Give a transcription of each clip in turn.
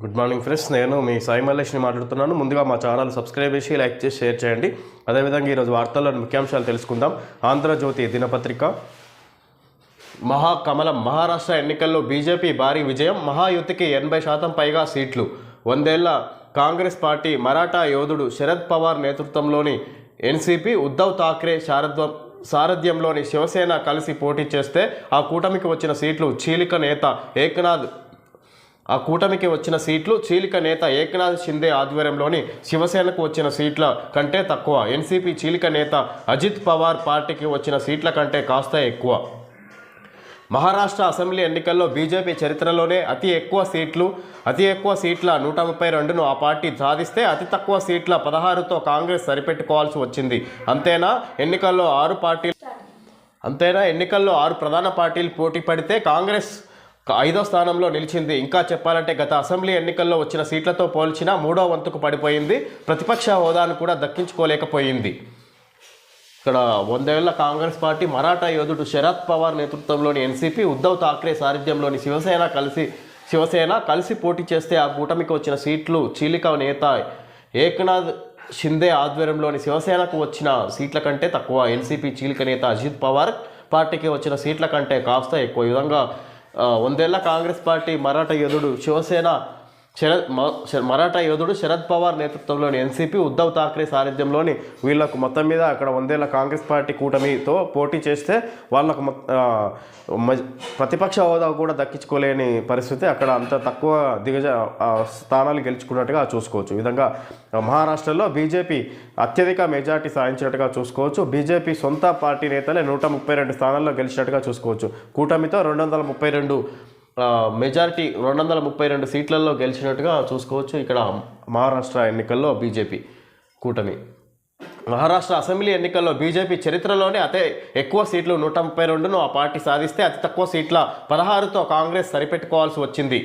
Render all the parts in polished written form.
Good morning friends, నేను మీ సాయి మల్లేష్ని మాట్లాడుతున్నాను. ముందుగా మా ఛానల్ సబ్స్క్రైబ్ చేసి లైక్ చేసి షేర్ చేయండి. అదేవిధంగా ఈరోజు వార్తల్లోని ముఖ్యాంశాలు తెలుసుకుందాం. ఆంధ్రజ్యోతి దినపత్రిక, మహాకమలం మహారాష్ట్ర ఎన్నికల్లో బీజేపీ భారీ విజయం, మహాయుతికి 80% పైగా సీట్లు. 100 ఏళ్ల కాంగ్రెస్ పార్టీ మరాఠా యోధుడు శరద్ పవార్ నేతృత్వంలోని ఎన్సీపీ, ఉద్ధవ్ ఠాక్రే సారథ్యంలోని శివసేన కలిసి పోటీ చేస్తే ఆ కూటమికి వచ్చిన సీట్లు చీలిక నేత ఏకనాథ్ షిందే ఆధ్వర్యంలోని శివసేనకు వచ్చిన సీట్ల కంటే తక్కువ. ఎన్సీపీ చీలిక నేత అజిత్ పవార్ పార్టీకి వచ్చిన సీట్ల కంటే కాస్త ఎక్కువ. మహారాష్ట్ర అసెంబ్లీ ఎన్నికల్లో బీజేపీ చరిత్రలోనే అతి ఎక్కువ సీట్ల 132ను ఆ పార్టీ సాధిస్తే అతి తక్కువ సీట్ల 16తో కాంగ్రెస్ సరిపెట్టుకోవాల్సి వచ్చింది. అంతేనా ఎన్నికల్లో 6 ప్రధాన పార్టీలు పోటీ పడితే కాంగ్రెస్ 5వ స్థానంలో నిలిచింది. ఇంకా చెప్పాలంటే గత అసెంబ్లీ ఎన్నికల్లో వచ్చిన సీట్లతో పోల్చిన 3వ వంతుకు పడిపోయింది. ప్రతిపక్ష హోదాను కూడా దక్కించుకోలేకపోయింది. ఇక్కడ 100 ఏళ్ల కాంగ్రెస్ పార్టీ మరాఠా యోధుడు శరద్ పవార్ నేతృత్వంలోని ఎన్సీపీ, ఉద్ధవ్ ఠాక్రే సారథ్యంలోని శివసేన కలిసి పోటీ చేస్తే ఆ కూటమికి వచ్చిన సీట్లు చీలిక నేత ఏకనాథ్ షిందే ఆధ్వర్యంలోని శివసేనకు వచ్చిన సీట్ల కంటే తక్కువ. ఎన్సీపీ చీలిక నేత అజిత్ పవార్ పార్టీకి వచ్చిన సీట్ల కంటే కాస్త ఎక్కువ. ఈ విధంగా 100 ఏళ్ల కాంగ్రెస్ పార్టీ మరాఠా యోధుడు శరద్ పవార్ నేతృత్వంలోని ఎన్సీపీ, ఉద్ధవ్ ఠాక్రే సారథ్యంలోని వీళ్లకు మొత్తం మీద అక్కడ 100 ఏళ్ల కాంగ్రెస్ పార్టీ కూటమితో పోటీ చేస్తే వాళ్ళకు ప్రతిపక్ష హోదా కూడా దక్కించుకోలేని పరిస్థితి. అక్కడ అంత తక్కువ స్థానాలు గెలుచుకున్నట్టుగా చూసుకోవచ్చు. ఈ విధంగా మహారాష్ట్రలో బీజేపీ అత్యధిక మెజార్టీ సాధించినట్టుగా చూసుకోవచ్చు. బీజేపీ సొంత పార్టీ నేతలే 132 స్థానాల్లో గెలిచినట్టుగా చూసుకోవచ్చు. కూటమితో 232 సీట్లలో గెలిచినట్టుగా చూసుకోవచ్చు. ఇక్కడ మహారాష్ట్ర ఎన్నికల్లో బీజేపీ కూటమి. మహారాష్ట్ర అసెంబ్లీ ఎన్నికల్లో బీజేపీ చరిత్రలోనే అతి ఎక్కువ సీట్లు 132ను ఆ పార్టీ సాధిస్తే అతి తక్కువ సీట్ల 16తో కాంగ్రెస్ సరిపెట్టుకోవాల్సి వచ్చింది.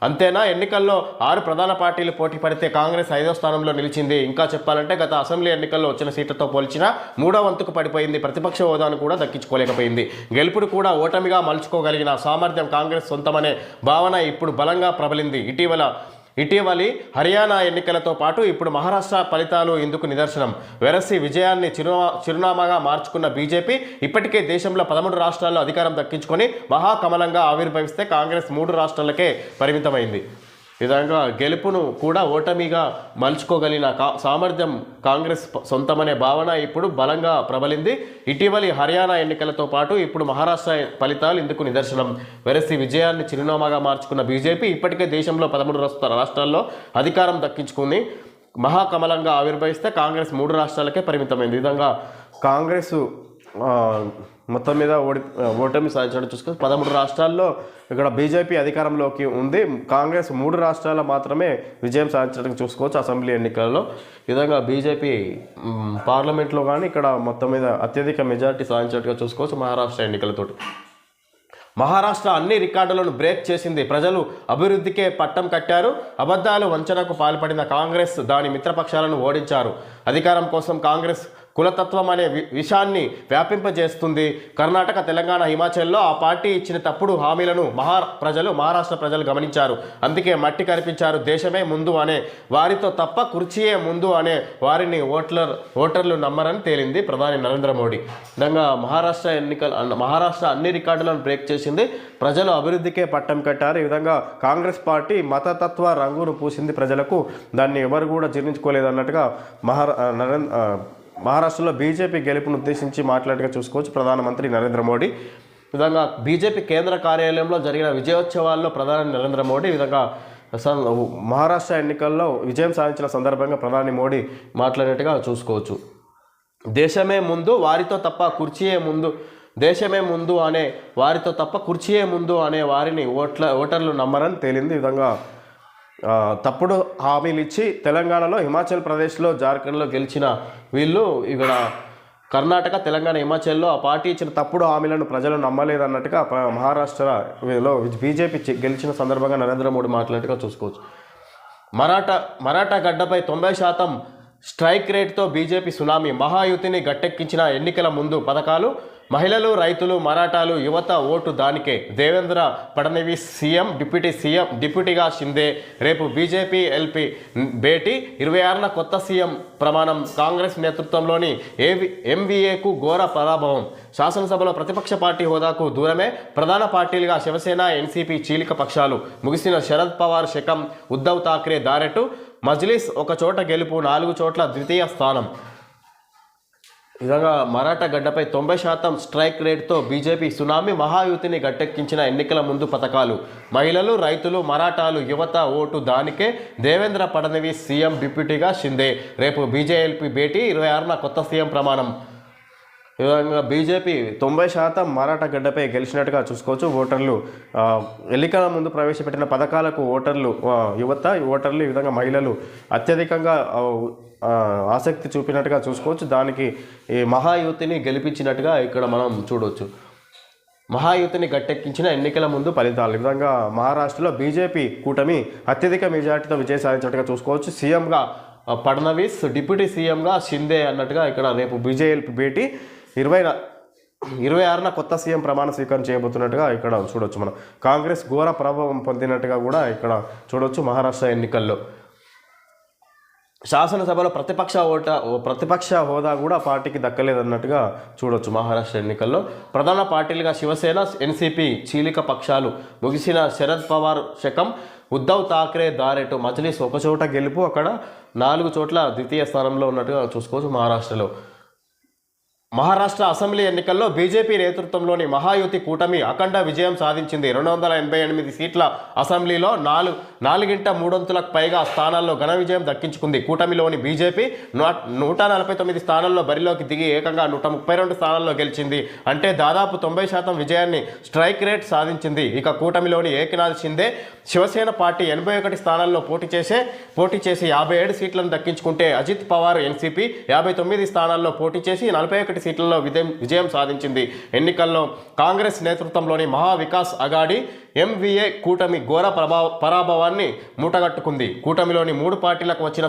అంతేనా ఎన్నికల్లో 6 ప్రధాన పార్టీలు పోటీ పడితే కాంగ్రెస్ 5వ స్థానంలో నిలిచింది. ఇంకా చెప్పాలంటే గత అసెంబ్లీ ఎన్నికల్లో వచ్చిన సీట్లతో పోల్చిన 3వ వంతుకు పడిపోయింది. ప్రతిపక్ష హోదాను కూడా దక్కించుకోలేకపోయింది. గెలుపును కూడా ఓటమిగా మలుచుకోగలిగిన సామర్థ్యం కాంగ్రెస్ సొంతమనే భావన ఇప్పుడు బలంగా ప్రబలింది. ఇటీవలి హర్యానా ఎన్నికలతో పాటు ఇప్పుడు మహారాష్ట్ర ఫలితాలు ఇందుకు నిదర్శనం. వెరసి విజయాన్ని చిరునామాగా మార్చుకున్న బీజేపీ ఇప్పటికే దేశంలో 13 రాష్ట్రాల్లో అధికారం దక్కించుకొని మహాకమలంగా ఆవిర్భవిస్తే కాంగ్రెస్ 3 రాష్ట్రాలకే పరిమితమైంది. ఈ విధంగా గెలుపును కూడా ఓటమిగా మలుచుకోగలిగిన సామర్థ్యం కాంగ్రెస్ సొంతమనే భావన ఇప్పుడు బలంగా ప్రబలింది. ఇటీవలి హర్యానా ఎన్నికలతో పాటు ఇప్పుడు మహారాష్ట్ర ఫలితాలు ఇందుకు నిదర్శనం. వెరసి విజయాన్ని చిరునామాగా మార్చుకున్న బీజేపీ ఇప్పటికే దేశంలో 13 రాష్ట్రాల్లో అధికారం దక్కించుకుని మహాకమలంగా ఆవిర్భవిస్తే కాంగ్రెస్ 3 రాష్ట్రాలకే పరిమితమైంది. ఈ విధంగా కాంగ్రెస్ మొత్తం మీద ఓటమి సాధించడం చూసుకొని 13 రాష్ట్రాల్లో ఇక్కడ బీజేపీ అధికారంలోకి ఉంది. కాంగ్రెస్ 3 రాష్ట్రాల్లో మాత్రమే విజయం సాధించడానికి చూసుకోవచ్చు అసెంబ్లీ ఎన్నికల్లో. ఈ విధంగా బీజేపీ పార్లమెంట్లో కానీ ఇక్కడ మొత్తం మీద అత్యధిక మెజార్టీ సాధించినట్టుగా చూసుకోవచ్చు మహారాష్ట్ర ఎన్నికలతోటి. మహారాష్ట్ర అన్ని రికార్డులను బ్రేక్ చేసింది. ప్రజలు అభివృద్ధికే పట్టం కట్టారు. అబద్ధాలు వంచనకు పాల్పడిన కాంగ్రెస్ దాని మిత్రపక్షాలను ఓడించారు. అధికారం కోసం కాంగ్రెస్ కులతత్వం అనే విషాన్ని వ్యాపింపజేస్తుంది. కర్ణాటక, తెలంగాణ, హిమాచల్లో ఆ పార్టీ ఇచ్చిన తప్పుడు హామీలను మహారాష్ట్ర ప్రజలు గమనించారు. అందుకే మట్టి కనిపించారు. దేశమే ముందు అనే వారితో తప్ప కుర్చీయే ముందు అనే వారిని ఓటర్లు నమ్మరని తేలింది ప్రధాని నరేంద్ర మోడీ. విధంగా మహారాష్ట్ర అన్ని రికార్డులను బ్రేక్ చేసింది. ప్రజలు అభివృద్ధికే పట్టం కట్టారు. ఈ విధంగా కాంగ్రెస్ పార్టీ మతతత్వ రంగును పూసింది ప్రజలకు. దాన్ని ఎవరు కూడా జీర్ణించుకోలేదన్నట్టుగా మహారాష్ట్రలో బీజేపీ గెలుపును ఉద్దేశించి మాట్లాడగా చూసుకోవచ్చు ప్రధానమంత్రి నరేంద్ర మోడీ. విధంగా బీజేపీ కేంద్ర కార్యాలయంలో జరిగిన విజయోత్సవాల్లో ప్రధాని నరేంద్ర మోడీ విధంగా మహారాష్ట్ర ఎన్నికల్లో విజయం సాధించిన సందర్భంగా ప్రధాని మోడీ మాట్లాడినట్టుగా చూసుకోవచ్చు. దేశమే ముందు వారితో తప్ప కుర్చీయే ముందు అనే వారిని ఓటర్లు నమ్మరని తేలింది. ఈ విధంగా తప్పుడు హామీలు ఇచ్చి తెలంగాణలో, హిమాచల్ ప్రదేశ్లో, జార్ఖండ్లో గెలిచిన వీళ్ళు ఇక్కడ కర్ణాటక, తెలంగాణ, హిమాచల్లో ఆ పార్టీ ఇచ్చిన తప్పుడు హామీలను ప్రజలు నమ్మలేదన్నట్టుగా మహారాష్ట్రలో బీజేపీ గెలిచిన సందర్భంగా నరేంద్ర మోడీ మాట్లాడినట్టుగా చూసుకోవచ్చు. మరాఠా గడ్డపై 90% స్ట్రైక్ రేట్తో బీజేపీ సునామీ. మహాయుతిని గట్టెక్కించిన ఎన్నికల ముందు పథకాలు మహిళలు, రైతులు, మరాఠాలు, యువత ఓటు దానికే. దేవేంద్ర ఫడ్నవీస్ సీఎం, డిప్యూటీగా షిందే. రేపు బీజేపీ ఎల్పీ భేటీ. 26న కొత్త సీఎం ప్రమాణం. కాంగ్రెస్ నేతృత్వంలోని ఎంవీఏకు ఘోర పరాభవం. శాసనసభలో ప్రతిపక్ష పార్టీ హోదాకు దూరమే. ప్రధాన పార్టీలుగా శివసేన, ఎన్సీపీ చీలిక పక్షాలు. ముగిసిన శరద్ పవార్ శకం. ఉద్ధవ్ ఠాక్రే దారెట్టు. మజ్లిస్ ఒక చోట గెలుపు, 4 చోట్ల ద్వితీయ స్థానం. ఈ విధంగా మరాఠా గడ్డపై 90% స్ట్రైక్ రేట్తో బీజేపీ సునామీ. మహాయుతిని గట్టెక్కించిన ఎన్నికల ముందు పథకాలు. మహిళలు, రైతులు, మరాఠాలు, యువత ఓటు దానికే. దేవేంద్ర ఫడ్నవీస్ సీఎం, డిప్యూటీగా షిందే. రేపు బీజేఎల్పీ భేటీ. 26న కొత్త సీఎం ప్రమాణం. ఈ విధంగా బీజేపీ 90% మరాఠా గడ్డపై గెలిచినట్టుగా చూసుకోవచ్చు. ఓటర్లు ఎన్నికల ముందు ప్రవేశపెట్టిన పథకాలకు యువత ఓటర్లు, ఈ విధంగా మహిళలు అత్యధికంగా ఆసక్తి చూపినట్టుగా చూసుకోవచ్చు. దానికి ఈ మహాయుతిని గెలిపించినట్టుగా ఇక్కడ మనం చూడవచ్చు. మహాయుతిని గట్టెక్కించిన ఎన్నికల ముందు ఫలితాలు. ఈ విధంగా మహారాష్ట్రలో బీజేపీ కూటమి అత్యధిక మెజార్టీతో విజయం సాధించినట్టుగా చూసుకోవచ్చు. సీఎంగా ఫడ్నవీస్, డిప్యూటీ సీఎంగా షిందే అన్నట్టుగా ఇక్కడ రేపు బీజేపీ భేటీ. 26న కొత్త సీఎం ప్రమాణ స్వీకారం చేయబోతున్నట్టుగా ఇక్కడ చూడవచ్చు. మనం కాంగ్రెస్ ఘోర ప్రభావం పొందినట్టుగా కూడా ఇక్కడ చూడవచ్చు. మహారాష్ట్ర ఎన్నికల్లో శాసనసభలో ప్రతిపక్ష హోదా కూడా పార్టీకి దక్కలేదన్నట్టుగా చూడవచ్చు. మహారాష్ట్ర ఎన్నికల్లో ప్రధాన పార్టీలుగా శివసేన, ఎన్సీపీ చీలిక పక్షాలు. ముగిసిన శరద్ పవార్ శకం. ఉద్ధవ్ ఠాక్రే దారెట్టు. మజ్లిస్ ఒక చోట గెలుపు, అక్కడ 4 చోట్ల ద్వితీయ స్థానంలో ఉన్నట్టుగా చూసుకోవచ్చు. మహారాష్ట్ర అసెంబ్లీ ఎన్నికల్లో బీజేపీ నేతృత్వంలోని మహాయుతి కూటమి అఖండ విజయం సాధించింది. 288 సీట్ల అసెంబ్లీలో 4/3 పైగా స్థానాల్లో ఘన విజయం దక్కించుకుంది. కూటమిలోని బీజేపీ 149 స్థానాల్లో బరిలోకి దిగి ఏకంగా 132 స్థానాల్లో గెలిచింది. అంటే దాదాపు 90% విజయాన్ని స్ట్రైక్ రేట్ సాధించింది. ఇక కూటమిలోని ఏకనాథ్ షిందే శివసేన పార్టీ 81 స్థానాల్లో పోటీ చేసి 57 సీట్లను దక్కించుకుంటే, అజిత్ పవార్ ఎన్సీపీ 59 స్థానాల్లో పోటీ చేసి 41 సీట్లలో విజయం సాధించింది. ఎన్నికల్లో కాంగ్రెస్ నేతృత్వంలోని మహా వికాస్ అఘాడీ ఎంవీఏ కూటమి ఘోర పరాభవాన్ని మూటగట్టుకుంది. కూటమిలోని 3 పార్టీలకు వచ్చిన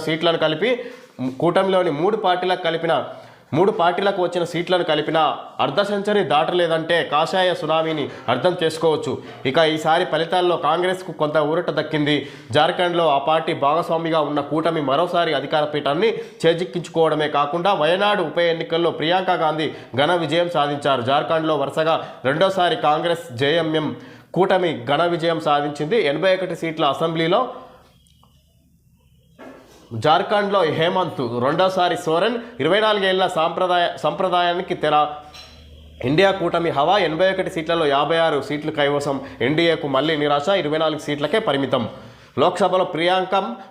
సీట్లను కలిపిన అర్ధ సెంచరీ దాటలేదంటే కాషాయ సునామీని అర్థం చేసుకోవచ్చు. ఇక ఈసారి ఫలితాల్లో కాంగ్రెస్కు కొంత ఊరట దక్కింది. జార్ఖండ్లో ఆ పార్టీ భాగస్వామిగా ఉన్న కూటమి మరోసారి అధికార పీఠాన్ని చేజిక్కించుకోవడమే కాకుండా వయనాడు ఉప ఎన్నికల్లో ప్రియాంక గాంధీ ఘన విజయం సాధించారు. జార్ఖండ్లో వరుసగా రెండోసారి కాంగ్రెస్ జేఎంఎం కూటమి ఘన విజయం సాధించింది. 81 సీట్ల అసెంబ్లీలో జార్ఖండ్లో హేమంత్, రెండోసారి సోరెన్. 24 ఏళ్ల సంప్రదాయానికి తెర. ఇండియా కూటమి హవా. 81 సీట్లలో 56 సీట్లు కైవసం. ఎన్డీఏకు మళ్లీ నిరాశ, 24 సీట్లకే పరిమితం. లోక్సభలో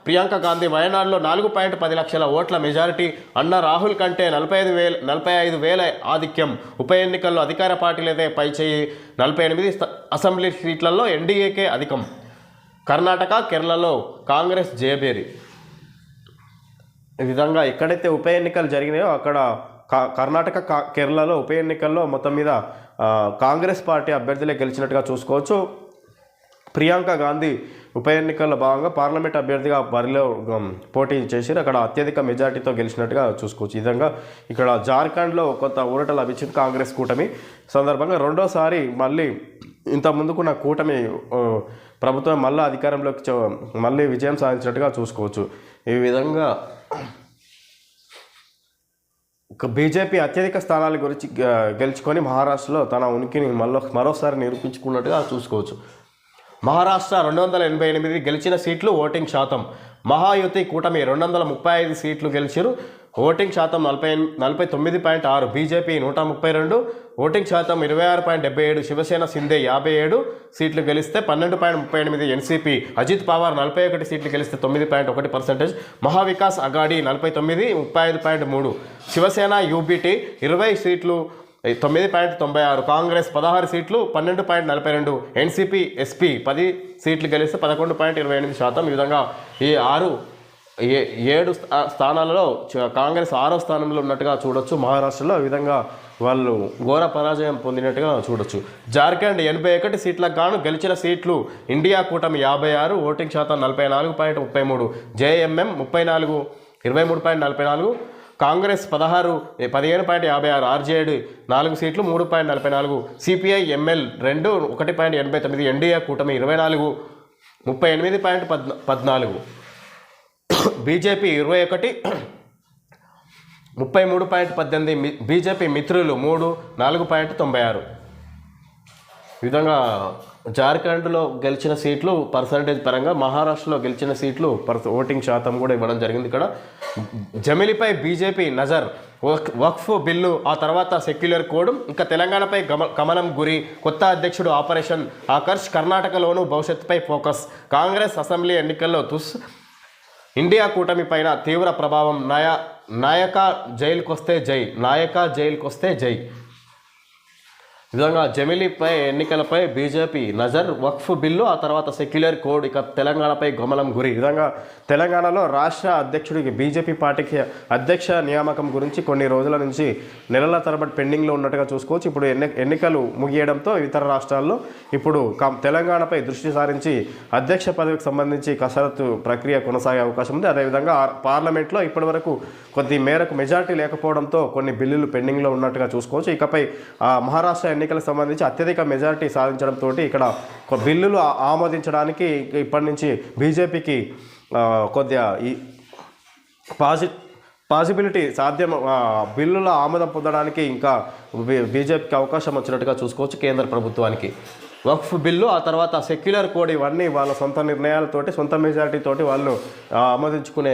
ప్రియాంక గాంధీ వయనాడులో 4.10 లక్షల ఓట్ల మెజారిటీ. అన్న రాహుల్ కంటే 45,000 ఆధిక్యం. ఉప ఎన్నికల్లో అధికార పార్టీలదే పైచేయి. 48 అసెంబ్లీ సీట్లలో ఎన్డీఏకే అధికం. కర్ణాటక, కేరళలో కాంగ్రెస్ జయభేరి. ఈ విధంగా ఎక్కడైతే ఉప ఎన్నికలు జరిగినాయో అక్కడ కర్ణాటక, కేరళలో ఉప ఎన్నికల్లో మొత్తం మీద కాంగ్రెస్ పార్టీ అభ్యర్థులే గెలిచినట్టుగా చూసుకోవచ్చు. ప్రియాంక గాంధీ ఉప ఎన్నికల్లో భాగంగా పార్లమెంట్ అభ్యర్థిగా బరిలో పోటీ చేసి అక్కడ అత్యధిక మెజార్టీతో గెలిచినట్టుగా చూసుకోవచ్చు. ఈ విధంగా ఇక్కడ జార్ఖండ్లో కొంత ఊరట లభించింది కాంగ్రెస్ కూటమి సందర్భంగా. రెండోసారి మళ్ళీ ఇంత ముందుకున్న కూటమి ప్రభుత్వం మళ్ళీ అధికారంలోకి మళ్ళీ విజయం సాధించినట్టుగా చూసుకోవచ్చు. ఈ విధంగా బీజేపీ అత్యధిక స్థానాల గురించి గెలుచుకొని మహారాష్ట్రలో తన ఉనికిని మరోసారి నిరూపించుకున్నట్టుగా చూసుకోవచ్చు. మహారాష్ట్ర 288 గెలిచిన సీట్లు. ఓటింగ్ శాతం. మహాయుతి కూటమి 235 సీట్లు గెలిచారు. ఓటింగ్ శాతం 49.6. బీజేపీ 132. ఓటింగ్ శాతం 26.77. శివసేన షిందే 57 సీట్లు గెలిస్తే 12.38. ఎన్సీపీ అజిత్ పవార్ 41 సీట్లు గెలిస్తే 9.1%. మహావికాస్ అఘాడీ 49, 35.3. శివసేన యూబీటీ 20 సీట్లు 9.96. కాంగ్రెస్ 16 సీట్లు 12.42. ఎన్సీపీ ఎస్పీ 10 సీట్లు గెలిస్తే 11.28%. ఈ విధంగా ఈ 7 స్థానాలలో కాంగ్రెస్ 6వ స్థానంలో ఉన్నట్టుగా చూడొచ్చు మహారాష్ట్రలో. ఈ విధంగా వాళ్ళు ఘోర పరాజయం పొందినట్టుగా చూడొచ్చు. జార్ఖండ్ 81 సీట్లకు గాను గెలిచిన సీట్లు. ఇండియా కూటమి 56. ఓటింగ్ శాతం 44.33. జేఎంఎం 23.44. కాంగ్రెస్ 15.56, ఆర్జేడీ 4 సీట్లు 3.44, సిపిఐ ఎంఎల్ 2 1.89, ఎన్డీఏ కూటమి 24 38.14, బీజేపీ 21 33.18, బీజేపీ మిత్రులు 3 4.96. ఈ విధంగా జార్ఖండ్లో గెలిచిన సీట్లు పర్సంటేజ్ పరంగా, మహారాష్ట్రలో గెలిచిన సీట్లు ఓటింగ్ శాతం కూడా ఇవ్వడం జరిగింది. ఇక్కడ జమిలిపై బీజేపీ నజర్, వక్ఫ్ బిల్లు, ఆ తర్వాత సెక్యులర్ కోడ్, ఇంకా తెలంగాణపై కమలం గురి, కొత్త అధ్యక్షుడు ఆపరేషన్ ఆకర్ష్, కర్ణాటకలోనూ భవిష్యత్తుపై ఫోకస్, కాంగ్రెస్ అసెంబ్లీ ఎన్నికల్లో ఇండియా కూటమి పైన తీవ్ర ప్రభావం, నాయక జైలుకొస్తే జై. విధంగా జమిలీపై ఎన్నికలపై బీజేపీ నజర్, వక్ఫ్ బిల్లు, ఆ తర్వాత సెక్యులర్ కోడ్, ఇక తెలంగాణపై గమనం గురి. విధంగా తెలంగాణలో రాష్ట్ర అధ్యక్షుడికి బీజేపీ పార్టీకి అధ్యక్ష నియామకం గురించి కొన్ని రోజుల నుంచి నెలల తరబడి పెండింగ్లో ఉన్నట్టుగా చూసుకోవచ్చు. ఇప్పుడు ఎన్నికలు ముగియడంతో ఇతర రాష్ట్రాల్లో ఇప్పుడు తెలంగాణపై దృష్టి సారించి అధ్యక్ష పదవికి సంబంధించి కసరత్తు ప్రక్రియ కొనసాగే అవకాశం ఉంది. అదేవిధంగా పార్లమెంట్లో ఇప్పటివరకు కొద్ది మేరకు మెజార్టీ లేకపోవడంతో కొన్ని బిల్లులు పెండింగ్లో ఉన్నట్టుగా చూసుకోవచ్చు. ఇకపై మహారాష్ట్ర ఎన్నికలకు సంబంధించి అత్యధిక మెజారిటీ సాధించడంతో ఇక్కడ బిల్లులు ఆమోదించడానికి ఇప్పటి నుంచి బీజేపీకి కొద్దిగా ఈ పాసిబిలిటీ సాధ్యం, బిల్లుల ఆమోదం పొందడానికి ఇంకా బీజేపీకి అవకాశం వచ్చినట్టుగా చూసుకోవచ్చు కేంద్ర ప్రభుత్వానికి. వక్ఫ్ బిల్లు, ఆ తర్వాత సెక్యులర్ కోడ్, ఇవన్నీ వాళ్ళ సొంత నిర్ణయాలతోటి, సొంత మెజారిటీతోటి వాళ్ళు ఆమోదించుకునే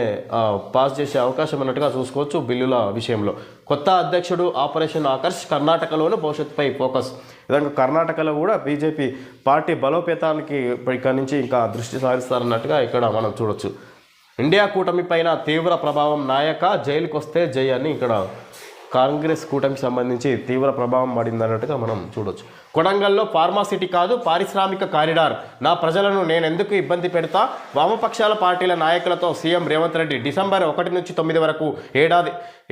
పాస్ చేసే అవకాశం ఉన్నట్టుగా చూసుకోవచ్చు బిల్లుల విషయంలో. కొత్త అధ్యక్షుడు ఆపరేషన్ ఆకర్ష్, కర్ణాటకలోనూ భవిష్యత్తుపై ఫోకస్. విధంగా కర్ణాటకలో కూడా బీజేపీ పార్టీ బలోపేతానికి ఇక్కడి నుంచి ఇంకా దృష్టి సారిస్తారన్నట్టుగా ఇక్కడ మనం చూడొచ్చు. ఇండియా కూటమి పైన తీవ్ర ప్రభావం, నాయక జైలుకొస్తే జై అని ఇక్కడ కాంగ్రెస్ కూటమికి సంబంధించి తీవ్ర ప్రభావం పడిందన్నట్టుగా మనం చూడొచ్చు. కొడంగల్లో ఫార్మాసిటీ కాదు పారిశ్రామిక కారిడార్, నా ప్రజలను నేనెందుకు ఇబ్బంది పెడతా, వామపక్షాల పార్టీల నాయకులతో సీఎం రేవంత్ రెడ్డి. డిసెంబర్ 1 నుంచి 9 వరకు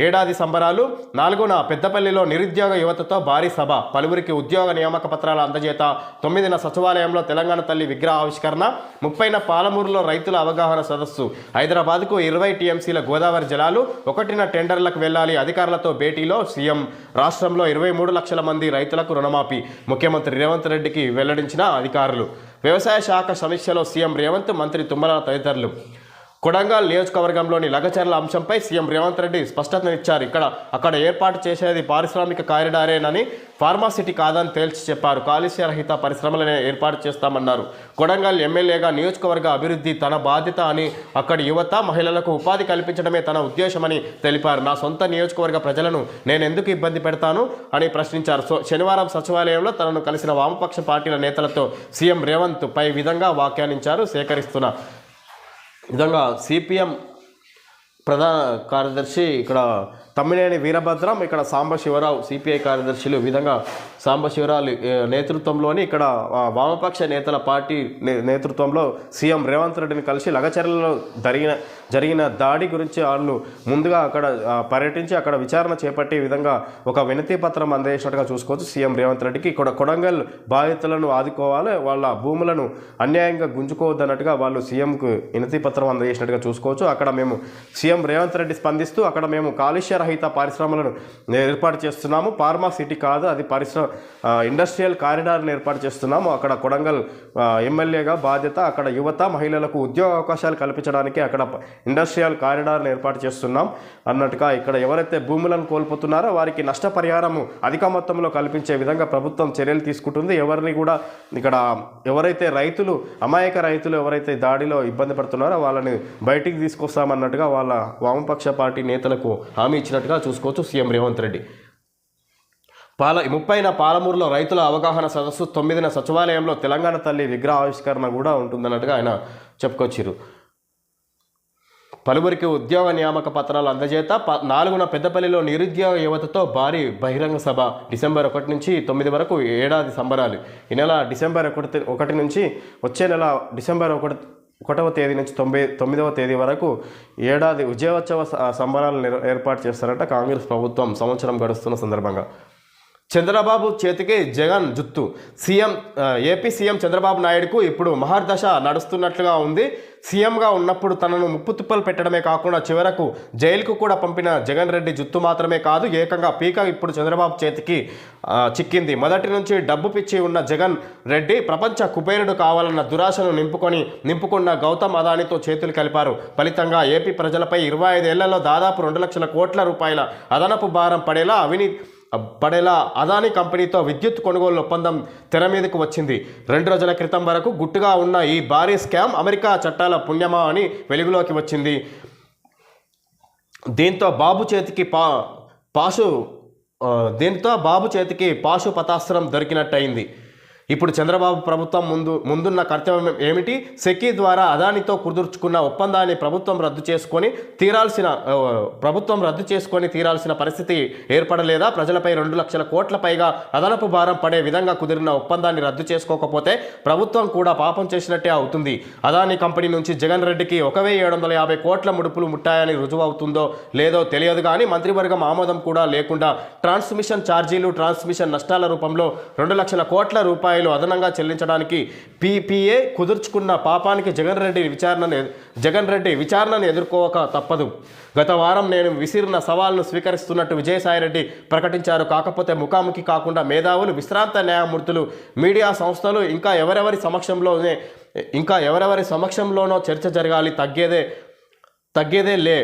ఏడాది సంబరాలు. 4న పెద్దపల్లిలో నిరుద్యోగ యువతతో భారీ సభ, పలువురికి ఉద్యోగ నియామక పత్రాల అందజేత. 9న సచివాలయంలో తెలంగాణ తల్లి విగ్రహ ఆవిష్కరణ. 30న పాలమూరులో రైతుల అవగాహన సదస్సు. హైదరాబాద్కు 20 టీఎంసీల గోదావరి జలాలు. 1న టెండర్లకు వెళ్లాలి అధికారులతో భేటీలో సీఎం. రాష్ట్రంలో 23 లక్షల మంది రైతులకు రుణమాఫీ, ముఖ్యమంత్రి రేవంత్ రెడ్డికి వెల్లడించిన అధికారులు. వ్యవసాయ శాఖ సమీక్షలో సీఎం రేవంత్, మంత్రి తుమ్మల తదితరులు. కొడంగల్ నియోజకవర్గంలోని లగచర్ల అంశంపై సీఎం రేవంత్ రెడ్డి స్పష్టతనిచ్చారు. అక్కడ ఏర్పాటు చేసేది పారిశ్రామిక కారిడారేనని, ఫార్మాసిటీ కాదని తేల్చి చెప్పారు. కాలుష్య రహిత పరిశ్రమలనే ఏర్పాటు చేస్తామన్నారు. కొడంగల్ ఎమ్మెల్యేగా నియోజకవర్గ అభివృద్ధి తన బాధ్యత అని, అక్కడి యువత మహిళలకు ఉపాధి కల్పించడమే తన ఉద్దేశమని తెలిపారు. నా సొంత నియోజకవర్గ ప్రజలను నేను ఎందుకు ఇబ్బంది పెడతాను అని ప్రశ్నించారు. శనివారం సచివాలయంలో తనను కలిసిన వామపక్ష పార్టీల నేతలతో సీఎం రేవంత్ పై విధంగా వ్యాఖ్యానించారు. సేకరిస్తున్న విధంగా సిపిఎం ప్రధాన కార్యదర్శి ఇక్కడ తమ్మినేని వీరభద్రం, ఇక్కడ సాంబశివరావు సిపిఐ కార్యదర్శులు. ఈ విధంగా సాంబశివరావు నేతృత్వంలోని ఇక్కడ వామపక్ష నేతల పార్టీ నేతృత్వంలో సీఎం రేవంత్ రెడ్డిని కలిసి లగచర్లలో జరిగిన దాడి గురించి వాళ్ళు ముందుగా అక్కడ పర్యటించి అక్కడ విచారణ చేపట్టి విధంగా ఒక వినతి పత్రం అందజేసినట్టుగా చూసుకోవచ్చు. సీఎం రేవంత్ రెడ్డికి ఇక్కడ కొడంగల్ బాధితులను ఆదుకోవాలి, వాళ్ళ భూములను అన్యాయంగా గుంజుకోవద్దన్నట్టుగా వాళ్ళు సీఎంకు వినతి పత్రం అందజేసినట్టుగా చూసుకోవచ్చు. అక్కడ మేము సీఎం రేవంత్ రెడ్డి స్పందిస్తూ అక్కడ మేము కాలుష్య రహిత పరిశ్రమలను ఏర్పాటు చేస్తున్నాము, ఫార్మా సిటీ కాదు అది ఇండస్ట్రియల్ కారిడార్ని ఏర్పాటు చేస్తున్నాము. అక్కడ కొడంగల్ ఎమ్మెల్యేగా బాధ్యత, అక్కడ యువత మహిళలకు ఉద్యోగ అవకాశాలు కల్పించడానికి అక్కడ ఇండస్ట్రియల్ కారిడార్ని ఏర్పాటు చేస్తున్నాం అన్నట్టుగా ఇక్కడ ఎవరైతే భూములను కోల్పోతున్నారో వారికి నష్టపరిహారము అధిక మొత్తంలో కల్పించే విధంగా ప్రభుత్వం చర్యలు తీసుకుంటుంది. ఎవరిని కూడా ఇక్కడ ఎవరైతే రైతులు అమాయక రైతులు ఎవరైతే దాడిలో ఇబ్బంది పడుతున్నారో వాళ్ళని బయటికి తీసుకొస్తామన్నట్టుగా వాళ్ళ వామపక్ష పార్టీ నేతలకు హామీ ఇచ్చినట్టుగా చూసుకోవచ్చు సీఎం రేవంత్ రెడ్డి. 30న పాలమూరులో రైతుల అవగాహన సదస్సు, 9న సచివాలయంలో తెలంగాణ తల్లి విగ్రహ ఆవిష్కరణ కూడా ఉంటుందన్నట్టుగా ఆయన చెప్పుకొచ్చారు. పలువురికి ఉద్యోగ నియామక పత్రాలు అందజేత. 4న పెద్దపల్లిలో నిరుద్యోగ యువతతో భారీ బహిరంగ సభ. డిసెంబర్ 1 నుంచి 9 వరకు ఏడాది సంబరాలు. ఈ నెల డిసెంబర్ 1 నుంచి వచ్చే నెల డిసెంబర్ 1వ తేదీ నుంచి 9వ తేదీ వరకు ఏడాది విజయోత్సవ సంబరాలను ఏర్పాటు చేస్తారట కాంగ్రెస్ ప్రభుత్వం సంవత్సరం గడుస్తున్న సందర్భంగా. చంద్రబాబు చేతికి జగన్ జుత్తు. ఏపీ సీఎం చంద్రబాబు నాయుడుకు ఇప్పుడు మహర్దశ నడుస్తున్నట్లుగా ఉంది. సీఎంగా ఉన్నప్పుడు తనను ముప్పు తిప్పలు పెట్టడమే కాకుండా చివరకు జైలుకు కూడా పంపిన జగన్ రెడ్డి జుత్తు మాత్రమే కాదు, ఏకంగా పీక ఇప్పుడు చంద్రబాబు చేతికి చిక్కింది. మొదటి నుంచి డబ్బు పిచ్చి ఉన్న జగన్ రెడ్డి ప్రపంచ కుబేరుడు కావాలన్న దురాశను నింపుకున్న గౌతమ్ అదానితో చేతులు కలిపారు. ఫలితంగా ఏపీ ప్రజలపై 25 ఏళ్లలో దాదాపు 2 లక్షల కోట్ల రూపాయల అదనపు భారం పడేలా అదానీ కంపెనీతో విద్యుత్ కొనుగోలు ఒప్పందం తెర మీదకు వచ్చింది. 2 రోజుల క్రితం వరకు గుట్టుగా ఉన్న ఈ భారీ స్కామ్ అమెరికా చట్టాల పుణ్యమా అని వెలుగులోకి వచ్చింది. దీంతో బాబు చేతికి పాశుపతాస్త్రం దొరికినట్టయింది. ఇప్పుడు చంద్రబాబు ప్రభుత్వం ముందున్న కర్తవ్యం ఏమిటి? సెకీ ద్వారా అదానితో కుదుర్చుకున్న ఒప్పందాన్ని ప్రభుత్వం రద్దు చేసుకొని తీరాల్సిన పరిస్థితి ఏర్పడలేదా? ప్రజలపై 2 లక్షల కోట్ల పైగా అదనపు భారం పడే విధంగా కుదిరిన ఒప్పందాన్ని రద్దు చేసుకోకపోతే ప్రభుత్వం కూడా పాపం చేసినట్టే అవుతుంది. అదాని కంపెనీ నుంచి జగన్ రెడ్డికి 1750 కోట్ల ముడుపులు ముట్టాయని రుజువు అవుతుందో లేదో తెలియదు కానీ మంత్రివర్గం ఆమోదం కూడా లేకుండా ట్రాన్స్మిషన్ ఛార్జీలు, ట్రాన్స్మిషన్ నష్టాల రూపంలో 2 లక్షల కోట్ల రూపాయలు అదనంగా చెల్లించడానికి పీపీఏ కుదుర్చుకున్న పాపానికి జగన్ రెడ్డి విచారణను ఎదుర్కోక తప్పదు. గత వారం నేను విసిరిన సవాల్ను స్వీకరిస్తున్నట్టు విజయసాయిరెడ్డి ప్రకటించారు. కాకపోతే ముఖాముఖి కాకుండా మేధావులు, విశ్రాంత న్యాయమూర్తులు, మీడియా సంస్థలు ఇంకా ఎవరెవరి సమక్షంలోనో చర్చ జరగాలి, తగ్గేదే లే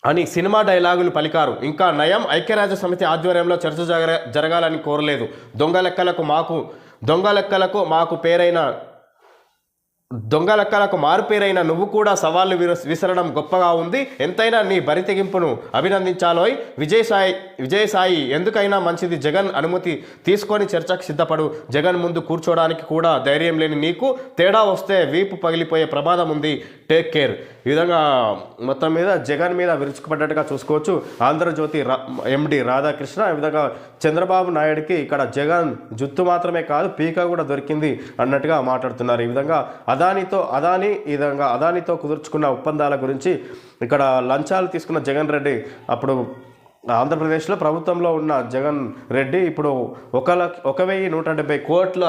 అని సినిమా డైలాగులు పలికారు. ఇంకా నయం, ఐక్యరాజ్య సమితి ఆధ్వర్యంలో చర్చ జరగాలని కోరలేదు. దొంగ లెక్కలకు మారుపేరైన నువ్వు కూడా సవాళ్లు విసరడం గొప్పగా ఉంది. ఎంతైనా నీ బరితెగింపును అభినందించాలోయ్ విజయసాయి. ఎందుకైనా మంచిది, జగన్ అనుమతి తీసుకొని చర్చకు సిద్ధపడు. జగన్ ముందు కూర్చోడానికి కూడా ధైర్యం లేని నీకు తేడా వస్తే వీపు పగిలిపోయే ప్రమాదం ఉంది. Take care. ఈ విధంగా మొత్తం మీద జగన్ మీద విరుచుకుపడ్డట్టుగా చూసుకోవచ్చు. ఆంధ్రజ్యోతి ఎండి రాధాకృష్ణ ఈ విధంగా చంద్రబాబు నాయుడికి ఇక్కడ జగన్ జుత్తు మాత్రమే కాదు పీక కూడా దొరికింది అన్నట్టుగా మాట్లాడుతున్నారు. ఈ విధంగా అదానితో కుదుర్చుకున్న ఒప్పందాల గురించి ఇక్కడ లంచాలు తీసుకున్న జగన్ రెడ్డి అప్పుడు ఆంధ్రప్రదేశ్లో ప్రభుత్వంలో ఉన్న జగన్ రెడ్డి ఇప్పుడు 1,170 కోట్ల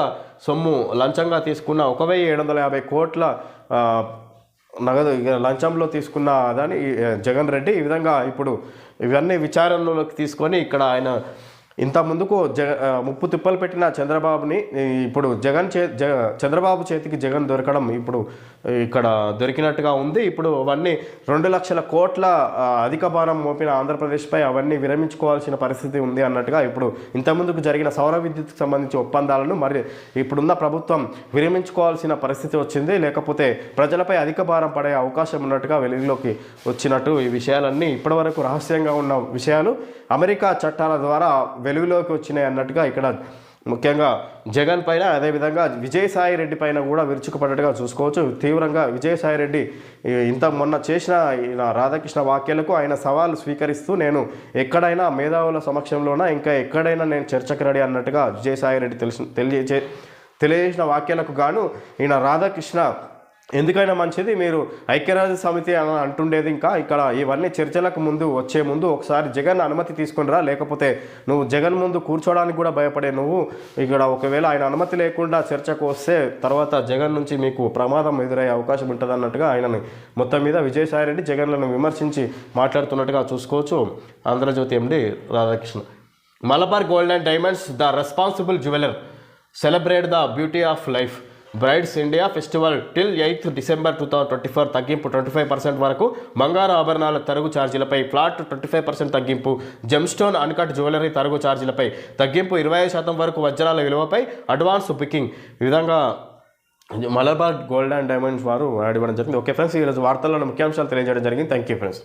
సొమ్ము లంచంగా తీసుకున్న 1,750 కోట్ల నగదు లంచంలో తీసుకున్న అదాని జగన్ రెడ్డి ఈ విధంగా ఇప్పుడు ఇవన్నీ విచారణలోకి తీసుకొని ఇక్కడ ఆయన ఇంత ముందుకు ముప్పు తిప్పలు పెట్టిన చంద్రబాబుని ఇప్పుడు చంద్రబాబు చేతికి జగన్ దొరకడం ఇప్పుడు ఇక్కడ దొరికినట్టుగా ఉంది. ఇప్పుడు అవన్నీ 2 లక్షల కోట్ల అధిక భారం మోపిన ఆంధ్రప్రదేశ్పై అవన్నీ విరమించుకోవాల్సిన పరిస్థితి ఉంది అన్నట్టుగా ఇప్పుడు ఇంతకుముందుకు జరిగిన సౌర విద్యుత్కు సంబంధించి ఒప్పందాలను మరి ఇప్పుడున్న ప్రభుత్వం విరమించుకోవాల్సిన పరిస్థితి వచ్చింది. లేకపోతే ప్రజలపై అధిక భారం పడే అవకాశం ఉన్నట్టుగా వెలుగులోకి వచ్చినట్టు ఈ విషయాలన్నీ ఇప్పటివరకు రహస్యంగా ఉన్న విషయాలు అమెరికా చట్టాల ద్వారా వెలుగులోకి వచ్చినాయి అన్నట్టుగా ఇక్కడ ముఖ్యంగా జగన్ పైన అదేవిధంగా విజయసాయి రెడ్డి పైన కూడా విరుచుకుపడ్డట్టుగా చూసుకోవచ్చు. తీవ్రంగా విజయసాయి రెడ్డి మొన్న చేసిన రాధాకృష్ణ వ్యాఖ్యలకు ఆయన సవాలు స్వీకరిస్తూ నేను ఎక్కడైనా మేధావుల సమక్షంలోనా ఇంకా ఎక్కడైనా నేను చర్చకు రెడీ అన్నట్టుగా విజయసాయి రెడ్డి తెలియజేసిన వ్యాఖ్యలకు గాను ఈయన రాధాకృష్ణ ఎందుకైనా మంచిది మీరు ఐక్యరాజ్య సమితి అని అంటుండేది. ఇంకా ఇక్కడ ఇవన్నీ చర్చలకు వచ్చే ముందు ఒకసారి జగన్ అనుమతి తీసుకుని రా, లేకపోతే నువ్వు జగన్ ముందు కూర్చోడానికి కూడా భయపడే నువ్వు ఇక్కడ ఒకవేళ ఆయన అనుమతి లేకుండా చర్చకు వస్తే తర్వాత జగన్ నుంచి మీకు ప్రమాదం ఎదురయ్యే అవకాశం ఉంటుంది అన్నట్టుగా ఆయనని మొత్తం మీద విజయసాయిరెడ్డి జగన్లను విమర్శించి మాట్లాడుతున్నట్టుగా చూసుకోవచ్చు. Andhrajyothy MD Radhakrishna. Malabar gold and diamonds, the responsible jeweller, celebrate the beauty of life. Brides India festival till 8th December 2024 తగ్గింపు 25% వరకు. బంగారు ఆభరణాల తరుగు ఛార్జీలపై ఫ్లాట్ 25% తగ్గింపు. జెమ్స్టోన్ అన్కట్ జ్యువెలరీ తరుగు ఛార్జీలపై తగ్గింపు. 25% వరకు వజ్రాల విలువపై అడ్వాన్స్ బుకింగ్. ఈ విధంగా మలబార్ గోల్డ్ అండ్ డైమండ్స్ వారు ఇవ్వడం జరిగింది. ఓకే ఫ్రెండ్స్, ఈరోజు వార్తల్లో ముఖ్యాంశాలు తెలియజేయడం జరిగింది. Thank you friends.